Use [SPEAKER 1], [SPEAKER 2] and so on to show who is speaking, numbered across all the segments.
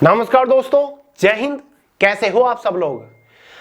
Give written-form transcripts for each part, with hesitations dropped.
[SPEAKER 1] नमस्कार दोस्तों, जय हिंद। कैसे हो आप सब लोग।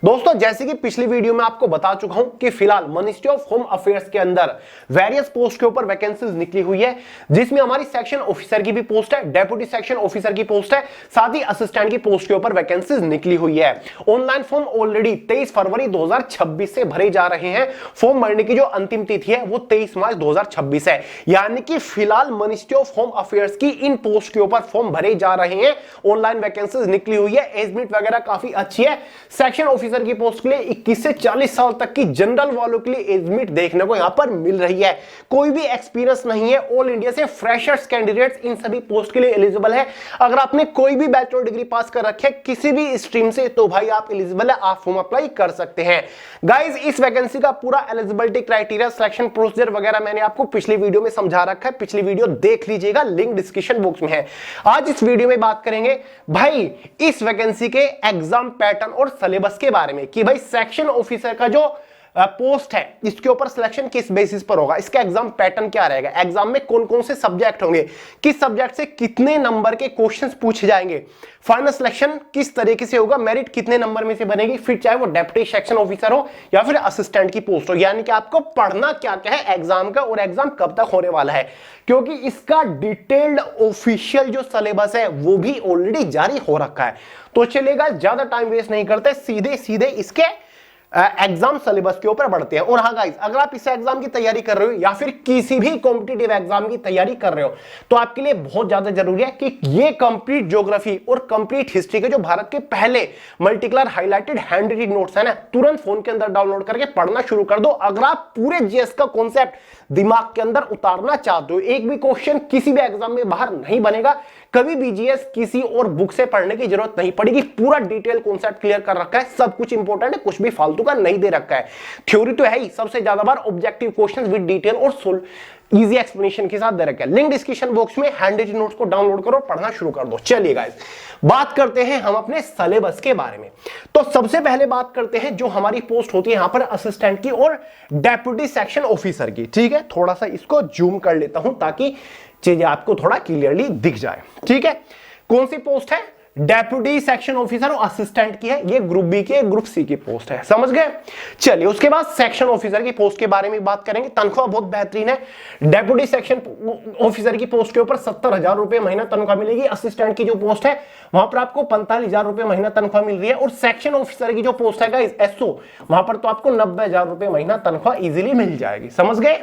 [SPEAKER 1] दोस्तों, जैसे कि पिछली वीडियो में आपको बता चुका हूं कि फिलहाल मिनिस्ट्री ऑफ होम अफेयर्स के अंदर वेरियस पोस्ट के ऊपर वैकेंसीज निकली हुई है, जिसमें हमारी सेक्शन ऑफिसर की भी पोस्ट है, डेप्यूटी सेक्शन ऑफिसर की पोस्ट है, साथ ही असिस्टेंट की पोस्ट के ऊपर वैकेंसीज निकली हुई है। ऑनलाइन फॉर्म ऑलरेडी 23 फरवरी 2026 से भरे जा रहे हैं। फॉर्म भरने की जो अंतिम तिथि है वो 23 मार्च 2026 है, यानी कि फिलहाल मिनिस्ट्री ऑफ होम अफेयर्स की इन पोस्ट के ऊपर फॉर्म भरे जा रहे हैं। ऑनलाइन वैकेंसीज निकली हुई है, एज लिमिट वगैरह काफी अच्छी है। सेक्शन ऑफिसर की पोस्ट के लिए 21 से 40 साल तक की जनरल वालों के लिए एज लिमिट देखने को यहां पर मिल रही है। कोई भी एक्सपीरियंस नहीं है, ऑल इंडिया से फ्रेशर्स कैंडिडेट्स इन सभी पोस्ट के लिए एलिजिबल है। अगर आपने कोई भी बैचलर डिग्री पास कर रखी है किसी भी स्ट्रीम से, तो भाई आप एलिजिबल है, आप फॉर्म अप्लाई कर सकते हैं। गाइस, इस वैकेंसी का पूरा एलिजिबिलिटी क्राइटेरिया, सिलेक्शन प्रोसीजर वगैरह मैंने आपको पिछली वीडियो में समझा रखा है, पिछली वीडियो देख लीजिएगा, लिंक डिस्क्रिप्शन बॉक्स में है। आज इस वीडियो में बात करेंगे भाई इस वैकेंसी के एग्जाम पैटर्न और सिलेबस के बारे में कि भाई सेक्शन ऑफिसर का जो पोस्ट है इसके ऊपर सिलेक्शन किस बेसिस पर होगा, इसका एग्जाम पैटर्न क्या रहेगा, एग्जाम में कौन कौन से सब्जेक्ट होंगे, किस सब्जेक्ट से कितने नंबर के क्वेश्चंस पूछे जाएंगे, फाइनल सिलेक्शन किस तरीके से होगा, मेरिट कितने नंबर में से बनेगी, फिर चाहे वो डेप्यूटी सेक्शन ऑफिसर हो या फिर असिस्टेंट की पोस्ट हो, यानी कि आपको पढ़ना क्या क्या है एग्जाम का और एग्जाम कब तक होने वाला है, क्योंकि इसका डिटेल्ड ऑफिशियल जो सिलेबस है वो भी ऑलरेडी जारी हो रखा है। तो चलेगा, ज्यादा टाइम वेस्ट नहीं करते, सीधे सीधे इसके एग्जाम सिलेबस के ऊपर बढ़ते हैं। और हाँ गाइस, अगर आप इस एग्जाम की तैयारी कर रहे हो या फिर किसी भी कॉम्पिटिटिव एग्जाम की तैयारी कर रहे हो, तो आपके लिए बहुत ज्यादा जरूरी है कि ये कंप्लीट ज्योग्राफी और कंप्लीट हिस्ट्री के जो भारत के पहले multi colour highlighted handwritten notes है ना, तुरंत फोन के अंदर डाउनलोड करके पढ़ना शुरू कर दो। अगर आप पूरे जीएस का कॉन्सेप्ट दिमाग के अंदर उतारना चाहते हो, एक भी क्वेश्चन किसी भी एग्जाम में बाहर नहीं बनेगा, कभी भी जीएस किसी और बुक से पढ़ने की जरूरत नहीं पड़ेगी, पूरा डिटेल कॉन्सेप्ट क्लियर कर रखा है, सब कुछ इंपॉर्टेंट है, कुछ भी फालतू का नहीं दे रखा है। थ्योरी तो है ही, सबसे ज्यादा बार ऑब्जेक्टिव क्वेश्चंस विद डिटेल और इजी एक्सप्लेनेशन के साथ दे रखा है। लिंक डिस्क्रिप्शन बॉक्स में, हैंड रिटन नोट्स को डाउनलोड करो, पढ़ना शुरू कर दो। चलिए गाइस, बात करते हैं हम अपने सिलेबस के बारे में। तो सबसे पहले बात करते हैं जो हमारी पोस्ट होती है यहां पर असिस्टेंट की और डेप्यूटी सेक्शन ऑफिसर की। ठीक है, थोड़ा सा इसको जूम कर लेता हूं ताकि चीजें आपको थोड़ा क्लियरली दिख जाए। ठीक है, कौन सी पोस्ट है, डेप्यूटी सेक्शन ऑफिसर और असिस्टेंट की है, ये ग्रुप बी की ग्रुप सी की पोस्ट है, समझ गए। चलिए, उसके बाद सेक्शन ऑफिसर की पोस्ट के बारे में बात करेंगे। तनख्वाह बहुत बेहतरीन है। डेप्यूटी सेक्शन ऑफिसर की पोस्ट के ऊपर 70,000 रुपए महीना तनख्वाह मिलेगी। असिस्टेंट की जो पोस्ट है वहां पर आपको 45,000 रुपए महीना तनख्वाह मिल रही है। और सेक्शन ऑफिसर की जो पोस्ट है एसओ, वहां पर तो आपको 90,000 रुपए महीना तनख्वाह इजीली मिल जाएगी, समझ गए।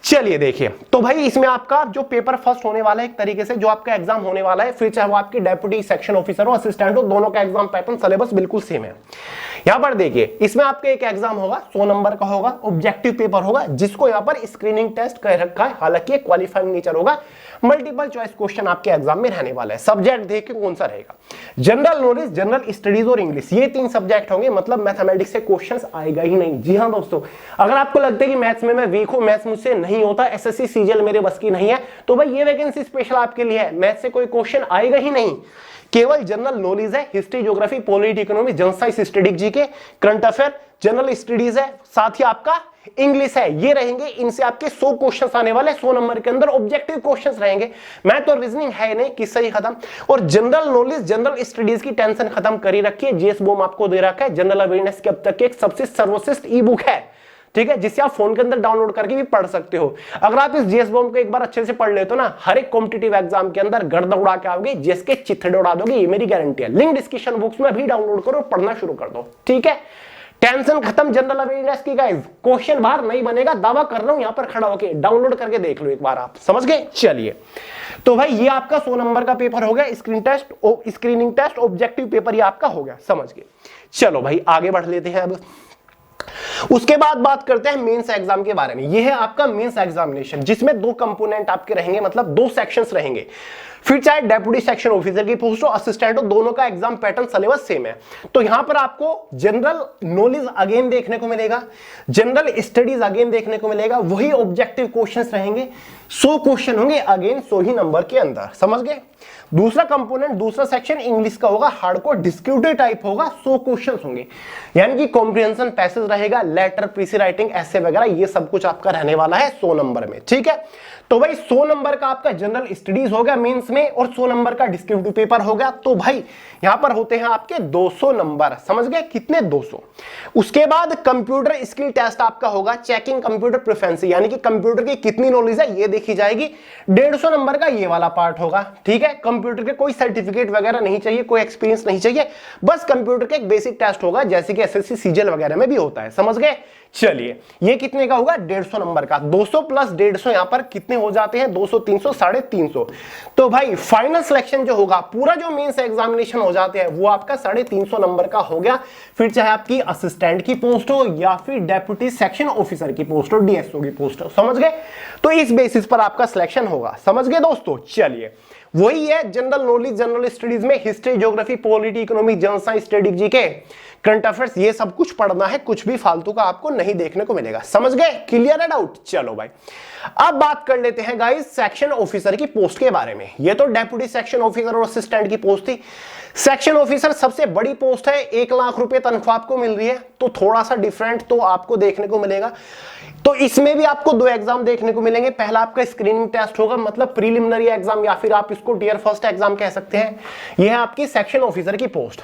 [SPEAKER 1] चलिए देखिए, तो भाई इसमें आपका जो पेपर फर्स्ट होने वाला है, एक तरीके से जो आपका एग्जाम होने वाला है, फिर चाहे वो आपकी डेप्यूटी सेक्शन ऑफिसर हो, असिस्टेंट हो, दोनों का एग्जाम पैटर्न सिलेबस बिल्कुल सेम है। यहां पर देखिए, इसमें आपका एक एग्जाम होगा 100 नंबर का होगा, ऑब्जेक्टिव पेपर होगा, जिसको यहां पर स्क्रीनिंग टेस्ट कह रखा है, हालांकि ये क्वालिफाइंग नेचर होगा। मल्टीपल चॉइस क्वेश्चन आपके एग्जाम में रहने वाला है। सब्जेक्ट देखिए कौन सा रहेगा, जनरल नॉलेज, जनरल स्टडीज और इंग्लिश, ये 3 सब्जेक्ट होंगे। मतलब मैथमेटिक्स से क्वेश्चंस आएगा ही नहीं। जी हां दोस्तों, अगर आपको लगता है कि मैथ्स में मैं वीक हूं, मैथ्स मुझसे नहीं होता, एसएससी सीजीएल मेरे बस की नहीं है, तो भाई ये वैकेंसी स्पेशल आपके लिए है। मैथ्स से कोई क्वेश्चन आएगा ही नहीं, केवल जनरल नॉलेज है, history, geography, polity, economy, general studies, GK, current affair, general studies है, साथ ही आपका इंग्लिश है। ये रहेंगे, इनसे आपके 100 क्वेश्चंस आने वाले, 100 नंबर के अंदर ऑब्जेक्टिव क्वेश्चंस रहेंगे। मैथ और रीजनिंग है नहीं, किससे ही खत्म। और जनरल नॉलेज, जनरल स्टडीज की टेंशन खत्म करी रखिए। जीएस बॉम आपको दे रखा है, जनरल अवेयरनेस की अब तक एक सबसे सर्वश्रेष्ठ ई बुक है, ठीक है, जिसे आप फोन के अंदर डाउनलोड करके भी पढ़ सकते हो। अगर आप इस जीएस बॉम को एक बार अच्छे से पढ़ लेते हो ना, हर एक कॉम्पिटिटिव एग्जाम के अंदर गर्द उड़ा के आओगे, जीएस के चित्थड़े उड़ा दोगे, ये मेरी गारंटी है। लिंक डिस्क्रिप्शन बॉक्स में अभी डाउनलोड करो, पढ़ना शुरू कर दो। ठीक है, टेंशन खत्म जनरल अवेयरनेस की गाइस, क्वेश्चन बाहर नहीं बनेगा, दावा कर रहा हूं यहां पर खड़ा होकर, डाउनलोड करके देख लो एक बार आप, समझ गए। चलिए, तो भाई ये आपका 100 नंबर का पेपर हो गया, स्क्रीनिंग टेस्ट, ऑब्जेक्टिव पेपर ये आपका हो गया, समझ गए। चलो भाई आगे बढ़ लेते हैं। अब उसके बाद बात करते हैं मेंस एग्जाम के बारे में। यह है आपका मेंस एग्जामिनेशन, जिसमें 2 कंपोनेंट आपके रहेंगे, मतलब 2 सेक्शंस रहेंगे। फिर चाहे डेप्यूटी सेक्शन ऑफिसर की पोस्ट हो, असिस्टेंट हो, दोनों का एग्जाम पैटर्न सिलेबस सेम है। तो यहां पर आपको जनरल नॉलेज अगेन देखने को मिलेगा, जनरल स्टडीज अगेन देखने को मिलेगा, वही ऑब्जेक्टिव क्वेश्चंस रहेंगे, 100 क्वेश्चन होंगे अगेन 100 ही नंबर के अंदर, समझ गए। दूसरा कंपोनेंट, दूसरा सेक्शन इंग्लिश का होगा, हार्डकोर डिस्क्रिप्टिव टाइप होगा, 100 क्वेश्चंस होंगे, यानी कि कॉम्प्रिहेंशन पैसेज रहेगा, लेटर, प्रीसी राइटिंग, ऐसे वगैरह, ये सब कुछ आपका रहने वाला है 100 नंबर में। ठीक है, तो भाई 100 नंबर का आपका जनरल स्टडीज हो गया मेंस में और 100 नंबर का डिस्क्रिप्टिव पेपर हो गया। तो भाई यहां पर होते हैं आपके 200 नंबर, समझ गए कितने, 200। उसके बाद कंप्यूटर स्किल टेस्ट आपका होगा, चेकिंग कंप्यूटर प्रोफिशिएंसी, यानी कि कंप्यूटर की कितनी नॉलेज है ये देखी जाएगी। 150 नंबर का ये वाला पार्ट होगा, ठीक है। कंप्यूटर के कोई सर्टिफिकेट वगैरह नहीं चाहिए, कोई एक्सपीरियंस नहीं चाहिए, बस कंप्यूटर का एक बेसिक टेस्ट होगा जैसे कि एसएससी सीजीएल वगैरह में भी होता है, समझ गए। चलिए ये कितने का होगा, 150 नंबर का। 200 प्लस 150 यहां पर कितने हो जाते हैं, 200, 300, 350। तो भाई फाइनल सिलेक्शन जो होगा, पूरा जो मेंस एग्जामिनेशन हो जाते हैं वो आपका 350 नंबर का हो गया। फिर चाहे आपकी असिस्टेंट की पोस्ट हो या फिर डेप्यूटी सेक्शन ऑफिसर की पोस्ट हो, डीएसओ की पोस्ट हो, समझ गए। तो इस बेसिस पर आपका सिलेक्शन होगा, समझ गए दोस्तों। चलिए वही है जनरल नॉलेज, जनरल स्टडीज में history, geography, polity, economy, general science, strategy के करंट अफेयर्स, ये सब कुछ पढ़ना है, कुछ भी फालतू का आपको नहीं देखने को मिलेगा, समझ गए, क्लियर है डाउट। चलो भाई अब बात कर लेते हैं गाइस सेक्शन ऑफिसर की पोस्ट के बारे में। ये तो डेप्यूटी सेक्शन ऑफिसर और असिस्टेंट की पोस्ट थी। सेक्शन ऑफिसर सबसे बड़ी पोस्ट है, 1 लाख रुपए तनख्वाह आपको मिल रही है, तो थोड़ा सा डिफरेंट तो आपको देखने को मिलेगा। तो इसमें भी आपको 2 एग्जाम देखने को मिलेंगे। पहला आपका स्क्रीनिंग टेस्ट होगा, मतलब प्रीलिमिनरी एग्जाम या फिर आप इसको टियर फर्स्ट एग्जाम कह सकते हैं। यह है आपकी सेक्शन ऑफिसर की पोस्ट।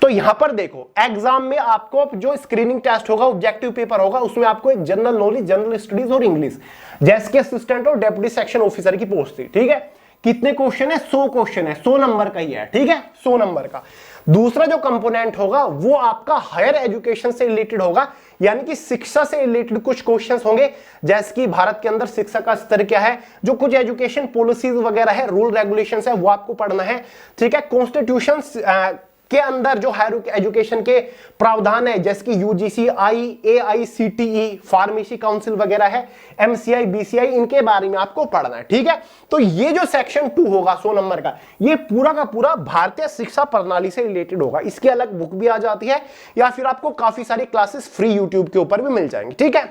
[SPEAKER 1] तो यहां पर देखो एग्जाम में आपको जो स्क्रीनिंग टेस्ट होगा, ऑब्जेक्टिव पेपर होगा, उसमें आपको एक जनरल नॉलेज, जनरल स्टडीज और इंग्लिश, जैसे कि असिस्टेंट और डेप्यूटी सेक्शन ऑफिसर की पोस्ट थी, ठीक है। कितने क्वेश्चन है, 100 क्वेश्चन है, 100 नंबर का ही है, ठीक है, 100 नंबर का। दूसरा जो कंपोनेंट होगा वो आपका हायर एजुकेशन से रिलेटेड होगा, यानी कि शिक्षा से रिलेटेड कुछ क्वेश्चंस होंगे, जैसे कि भारत के अंदर शिक्षा का स्तर क्या है, जो कुछ एजुकेशन पॉलिसीज वगैरह है, रूल रेगुलेशंस है, वो आपको पढ़ना है, ठीक है। कॉन्स्टिट्यूशन के अंदर जो हायर एजुकेशन के प्रावधान है, जैसे कि यूजीसी, AICTE, फार्मेसी काउंसिल वगैरह है, MCI, BCI, इनके बारे में आपको पढ़ना है, ठीक है। तो ये जो सेक्शन 2 होगा 100 नंबर का, ये पूरा का पूरा भारतीय शिक्षा प्रणाली से रिलेटेड होगा। इसकी अलग बुक भी आ जाती है या फिर आपको काफी सारी क्लासेस फ्री यूट्यूब के ऊपर भी मिल जाएंगी, ठीक है।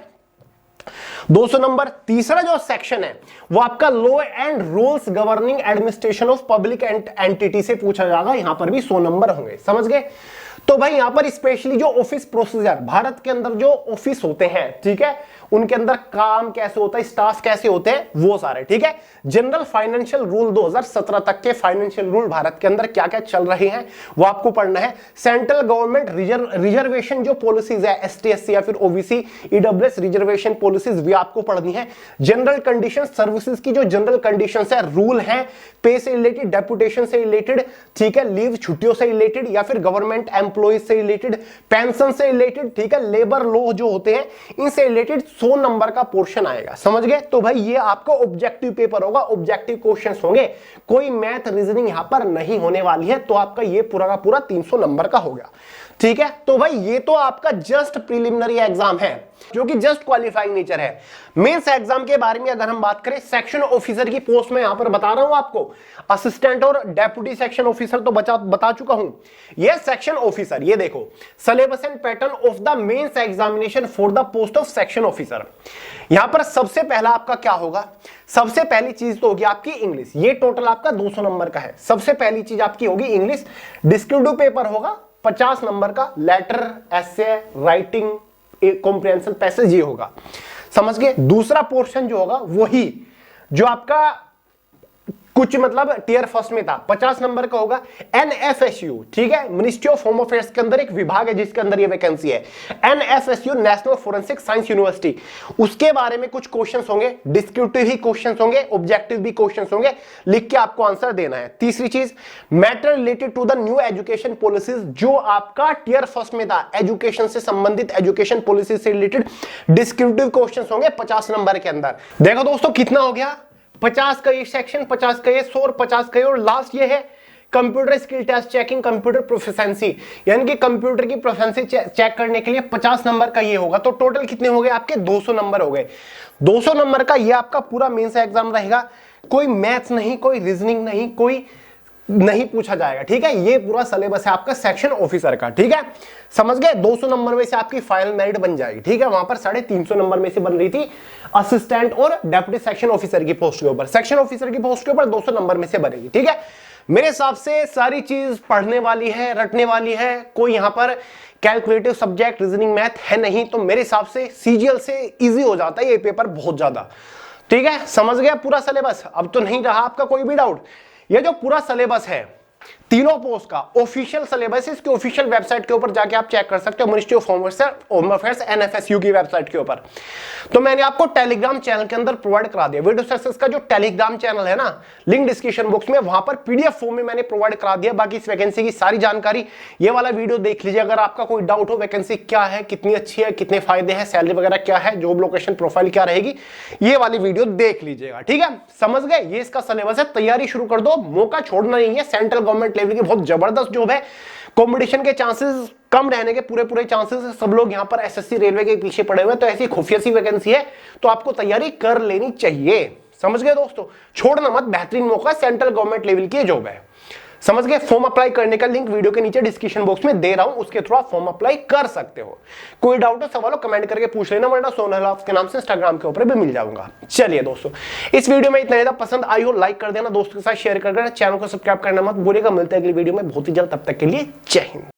[SPEAKER 1] 200 नंबर। तीसरा जो सेक्शन है वो आपका law and rules governing administration of public entity से पूछा जाएगा, यहां पर भी 100 नंबर होंगे, समझ गए। तो भाई यहां पर स्पेशली जो ऑफिस प्रोसीजर, भारत के अंदर जो ऑफिस होते हैं, ठीक है, उनके अंदर काम कैसे होता है, स्टाफ कैसे होते हैं, वो सारे, ठीक है। जनरल फाइनेंशियल रूल 2017 तक के फाइनेंशियल रूल भारत के अंदर क्या क्या चल रहे हैं वो आपको पढ़ना है। सेंट्रल गवर्नमेंट रिजर्वेशन जो पॉलिसीज है, ST SC या फिर OBC EWS रिजर्वेशन पॉलिसीज भी आपको पढ़नी है। जनरल कंडीशन सर्विसेज की जो जनरल कंडीशन है, रूल है, पे से रिलेटेड, डेपुटेशन से रिलेटेड, ठीक है, लीव छुट्टियों से रिलेटेड या फिर गवर्नमेंट एम्प्लॉइज से रिलेटेड, पेंशन से रिलेटेड, ठीक है, लेबर लॉ जो होते हैं इनसे रिलेटेड 100 नंबर का पोर्शन आएगा, समझ गए। तो भाई ये आपका ऑब्जेक्टिव पेपर होगा, ऑब्जेक्टिव क्वेश्चंस होंगे, कोई मैथ रीजनिंग यहां पर नहीं होने वाली है। तो आपका ये पूरा का पूरा 300 नंबर का हो गया, ठीक है। तो भाई ये तो आपका जस्ट प्रीलिमिनरी एग्जाम है जो कि जस्ट क्वालिफाइंग नेचर है। मेंस एग्जाम के बारे में अगर हम बात करें, सेक्शन ऑफिसर की पोस्ट में यहां पर बता रहा हूं आपको, असिस्टेंट और डेप्यूटी सेक्शन ऑफिसर तो बता चुका हूं। ये सेक्शन ऑफिसर, ये देखो syllabus and pattern of the mains examination for the post of section officer. यहां पर सबसे पहला आपका क्या होगा, सबसे पहली चीज तो होगी आपकी इंग्लिश। ये टोटल आपका 200 नंबर का है। सबसे पहली चीज आपकी होगी इंग्लिश। डिस्क्रिप्टिव पेपर होगा 50 नंबर का, लेटर, एसे, राइटिंग, कॉम्प्रिहेंशन पैसेज, ये होगा, समझ गए। दूसरा पोर्शन जो होगा वही जो आपका कुछ मतलब टियर फर्स्ट में था, 50 नंबर का होगा। NFSU, ठीक है, मिनिस्ट्री ऑफ होम अफेयर्स के अंदर एक विभाग है जिसके अंदर ये वैकेंसी है, NFSU, national forensic science university. उसके बारे में कुछ क्वेश्चंस होंगे, डिस्क्रिप्टिव ही क्वेश्चंस होंगे, ऑब्जेक्टिव भी क्वेश्चंस होंगे, लिख के आपको आंसर देना है। तीसरी चीज, matter related to the new education policies, जो आपका टियर फर्स्ट में था, एजुकेशन से संबंधित, एजुकेशन पॉलिसी से रिलेटेड डिस्क्रिप्टिव क्वेश्चंस होंगे 50 नंबर के अंदर। देखो दोस्तों कितना हो गया, 50 का ये सेक्शन, 50 का ये, 100 और 50 का ये, और लास्ट ये है computer skill test checking computer proficiency, यानी कि कंप्यूटर की प्रोफिशिएंसी चेक करने के लिए 50 नंबर का ये होगा। तो टोटल कितने हो गए आपके, 200 नंबर हो गए। 200 नंबर का ये आपका पूरा मेंस एग्जाम रहेगा। कोई मैथ्स नहीं, कोई रीजनिंग नहीं, कोई नहीं पूछा जाएगा, ठीक है। ये पूरा सिलेबस है आपका सेक्शन ऑफिसर का, ठीक है, समझ गए। 200 नंबर में से आपकी फाइनल मेरिट बन जाएगी, ठीक है। वहां पर 350 नंबर में से बन रही थी असिस्टेंट और डेप्यूटी सेक्शन ऑफिसर की पोस्ट के ऊपर। सेक्शन ऑफिसर की पोस्ट के ऊपर 200 नंबर में से बनेगी, ठीक है। मेरे हिसाब से सारी चीज पढ़ने वाली है, रटने वाली है, कोई यहां पर कैलकुलेटिव सब्जेक्ट रीजनिंग मैथ है नहीं। तो मेरे हिसाब से सीजीएल से इजी हो जाता है ये पेपर बहुत ज्यादा। ठीक है, समझ गया पूरा सिलेबस? अब तो नहीं रहा आपका कोई भी डाउट। ये जो पूरा सिलेबस है तीनों पोस्ट का ऑफिशियल सिलेबस, इसके ऑफिशियल वेबसाइट के ऊपर जाके आप चेक कर सकते हो, ministry of home affairs NFSU की वेबसाइट के ऊपर। तो मैंने आपको टेलीग्राम चैनल के अंदर प्रोवाइड करा दिया, वीडियो सक्सेस का जो टेलीग्राम चैनल है ना, लिंक डिस्क्रिप्शन बॉक्स में, वहां पर पीडीएफ फॉर्म में मैंने प्रोवाइड करा दिया। बाकी इस वैकेंसी की सारी जानकारी ये वाला वीडियो देख लीजिए। अगर आपका कोई डाउट हो वैकेंसी क्या है, कितनी अच्छी है, कितने फायदे हैं, सैलरी वगैरह क्या है, जॉब लोकेशन प्रोफाइल क्या रहेगी, ये वाली वीडियो देख लीजिएगा। ठीक है, समझ गए? ये इसका सिलेबस है, तैयारी शुरू कर दो, मौका छोड़ना नहीं है। सेंट्रल गवर्नमेंट लेवल की बहुत जबरदस्त जॉब है, कंपटीशन के चांसेस कम रहने के पूरे चांसेस है। सब लोग यहां पर एसएससी रेलवे के पीछे पड़े हुए हैं, तो ऐसी खुफिया सी वैकेंसी है, तो आपको तैयारी कर लेनी चाहिए। समझ गए दोस्तों? छोड़ना मत, बेहतरीन मौका, सेंट्रल गवर्नमेंट लेवल की जॉब है। समझ गए? फॉर्म अप्लाई करने का लिंक वीडियो के नीचे डिस्क्रिप्शन बॉक्स में दे रहा हूं, उसके थ्रू आप फॉर्म अप्लाई कर सकते हो। कोई डाउट हो, सवाल हो, कमेंट करके पूछ लेना, वरना सोनल के नाम से इंस्टाग्राम के ऊपर भी मिल जाऊंगा। चलिए दोस्तों, इस वीडियो में इतना ज्यादा पसंद आई हो लाइक कर देना, दोस्तों के साथ शेयर कर देना, चैनल को सब्सक्राइब करना मत भूलिएगा। मिलते हैं अगली वीडियो में बहुत ही जल्द, तब तक के लिए जय हिंद।